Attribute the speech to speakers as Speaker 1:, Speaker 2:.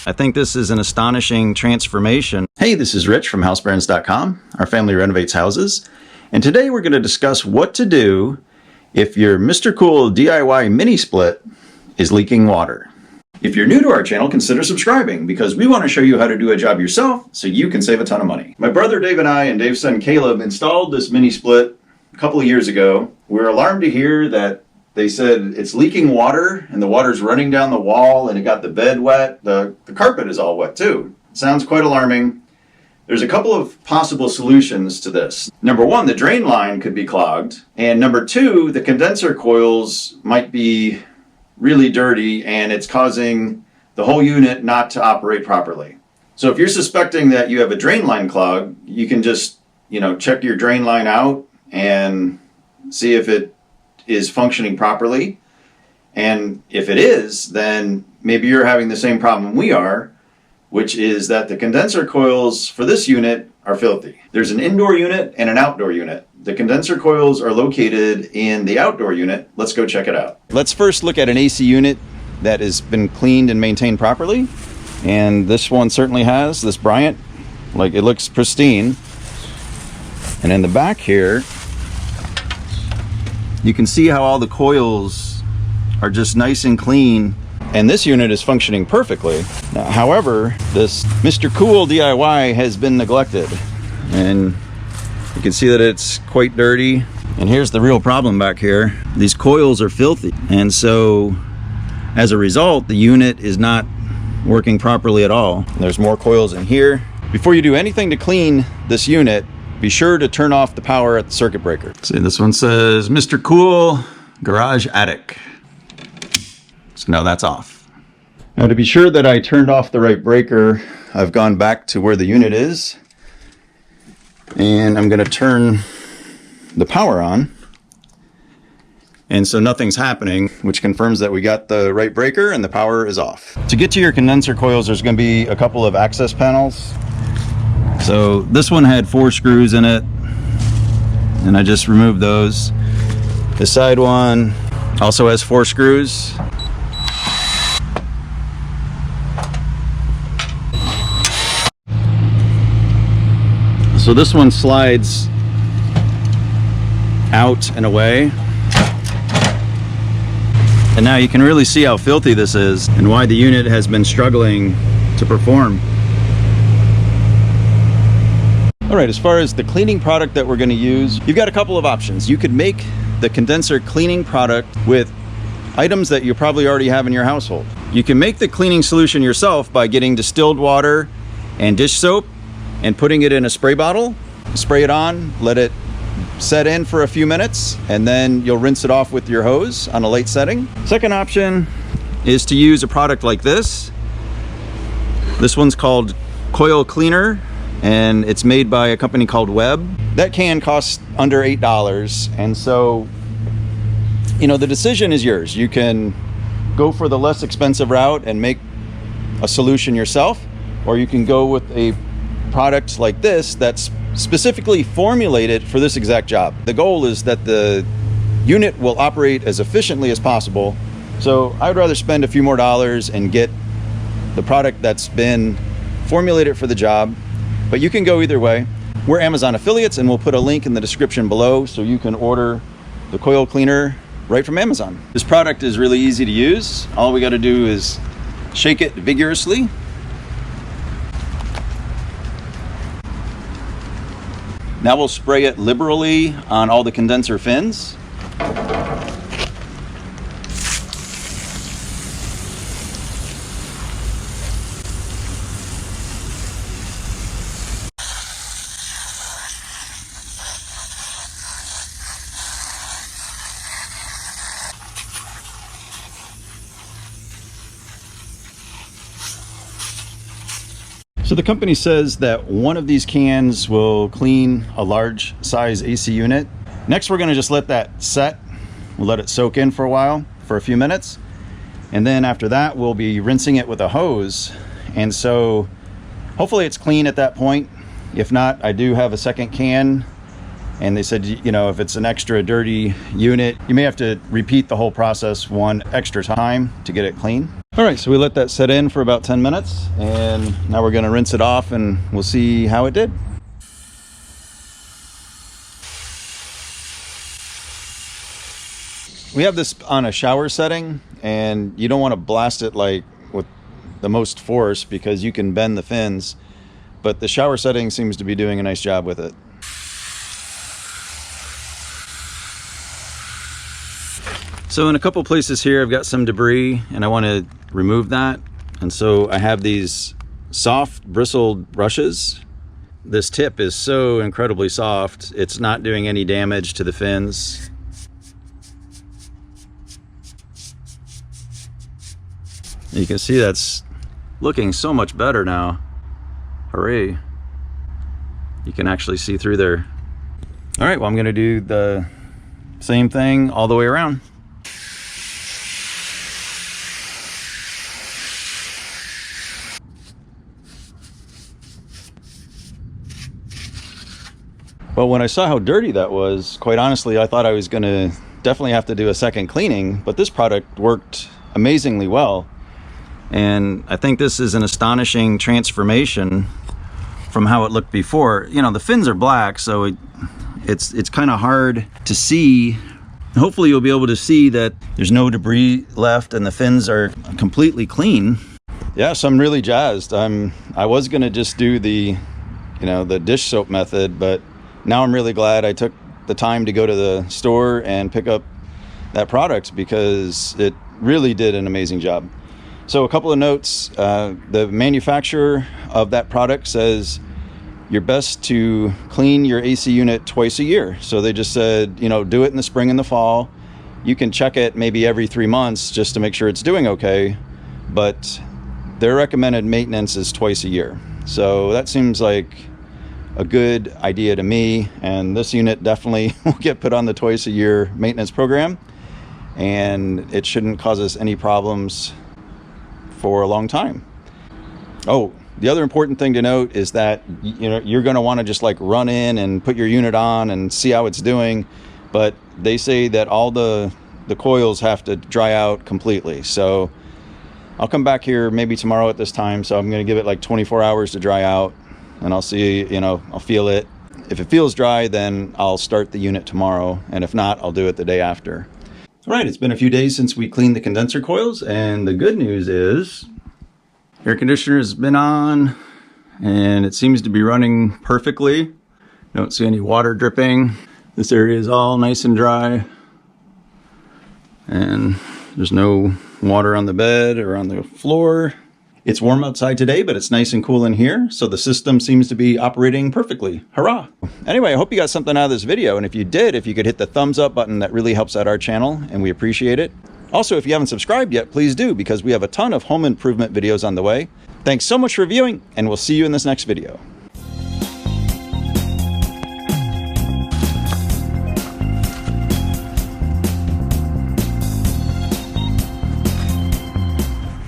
Speaker 1: I think this is an astonishing transformation. Hey, this is Rich from HouseBarons.com. Our family renovates houses. And today we're going to discuss what to do if your Mr. Cool DIY mini split is leaking water. If you're new to our channel, consider subscribing because we want to show you how to do a job yourself so you can save a ton of money. My brother Dave and I and Dave's son Caleb installed this mini split a couple of years ago. We were alarmed to hear that they said it's leaking water and the water's running down the wall and it got the bed wet. The carpet is all wet too. Sounds quite alarming. There's a couple of possible solutions to this. Number one, the drain line could be clogged. And number two, the condenser coils might be really dirty and it's causing the whole unit not to operate properly. So if you're suspecting that you have a drain line clog, you can just, check your drain line out and see if it is functioning properly. And if it is, then maybe you're having the same problem we are, which is that the condenser coils for this unit are filthy. There's an indoor unit and an outdoor unit. The condenser coils are located in the outdoor unit. Let's go check it out. Let's first look at an AC unit that has been cleaned and maintained properly. And this one certainly has, this Bryant, it looks pristine. And in the back here, you can see how all the coils are just nice and clean. And this unit is functioning perfectly. Now, however, this Mr. Cool DIY has been neglected. And you can see that it's quite dirty. And here's the real problem back here. These coils are filthy. And so, as a result, the unit is not working properly at all. There's more coils in here. Before you do anything to clean this unit, be sure to turn off the power at the circuit breaker. See, this one says Mr. Cool Garage Attic. So now that's off. Now to be sure that I turned off the right breaker, I've gone back to where the unit is. And I'm going to turn the power on. And so nothing's happening, which confirms that we got the right breaker and the power is off. To get to your condenser coils, there's going to be a couple of access panels. So this one had 4 screws in it, and I just removed those. The side one also has 4 screws. So this one slides out and away. And now you can really see how filthy this is and why the unit has been struggling to perform. All right, as far as the cleaning product that we're going to use, you've got a couple of options. You could make the condenser cleaning product with items that you probably already have in your household. You can make the cleaning solution yourself by getting distilled water and dish soap and putting it in a spray bottle. Spray it on, let it set in for a few minutes, and then you'll rinse it off with your hose on a late setting. Second option is to use a product like this. This one's called Coil Cleaner, and it's made by a company called Web. That can cost under $8, and so the decision is yours. You can go for the less expensive route and make a solution yourself, or you can go with a product like this that's specifically formulated for this exact job. The goal is that the unit will operate as efficiently as possible, so I would rather spend a few more dollars and get the product that's been formulated for the job. But you can go either way. We're Amazon affiliates, and we'll put a link in the description below so you can order the coil cleaner right from Amazon. This product is really easy to use. All we got to do is shake it vigorously. Now we'll spray it liberally on all the condenser fins. So the company says that one of these cans will clean a large size AC unit. Next, we're gonna just let that set. We'll let it soak in for a while, for a few minutes. And then after that, we'll be rinsing it with a hose. And so hopefully it's clean at that point. If not, I do have a second can. And they said, if it's an extra dirty unit, you may have to repeat the whole process one extra time to get it clean. All right, so we let that set in for about 10 minutes, and now we're gonna rinse it off and we'll see how it did. We have this on a shower setting, and you don't want to blast it like with the most force because you can bend the fins, but the shower setting seems to be doing a nice job with it. So in a couple places here I've got some debris and I want to remove that, and so I have these soft bristled brushes. This tip is so incredibly soft, it's not doing any damage to the fins. You can see that's looking so much better now. Hooray. You can actually see through there. All right, well, I'm gonna do the same thing all the way around. Well, when I saw how dirty that was, quite honestly, I thought I was gonna definitely have to do a second cleaning, but this product worked amazingly well. And I think this is an astonishing transformation from how it looked before. You know, the fins are black, so it's kind of hard to see. Hopefully you'll be able to see that there's no debris left and the fins are completely clean. Yeah, so I'm really jazzed. I was gonna just do the, the dish soap method, but now I'm really glad I took the time to go to the store and pick up that product because it really did an amazing job. So a couple of notes. The manufacturer of that product says you're best to clean your AC unit twice a year. So they just said, do it in the spring and the fall. You can check it maybe every 3 months just to make sure it's doing okay, but their recommended maintenance is twice a year. So that seems like a good idea to me, and this unit definitely will get put on the twice a year maintenance program, and it shouldn't cause us any problems for a long time. Oh, the other important thing to note is that you're going to want to just like run in and put your unit on and see how it's doing, but they say that all the coils have to dry out completely. So I'll come back here maybe tomorrow at this time, so I'm going to give it like 24 hours to dry out, and I'll see, I'll feel it. If it feels dry, then I'll start the unit tomorrow, and if not, I'll do it the day after. All right, it's been a few days since we cleaned the condenser coils, and the good news is air conditioner has been on and it seems to be running perfectly. Don't see any water dripping. This area is all nice and dry, and there's no water on the bed or on the floor. It's warm outside today, but it's nice and cool in here, so the system seems to be operating perfectly. Hurrah! Anyway, I hope you got something out of this video, and if you did, if you could hit the thumbs up button, that really helps out our channel, and we appreciate it. Also, if you haven't subscribed yet, please do, because we have a ton of home improvement videos on the way. Thanks so much for viewing, and we'll see you in this next video.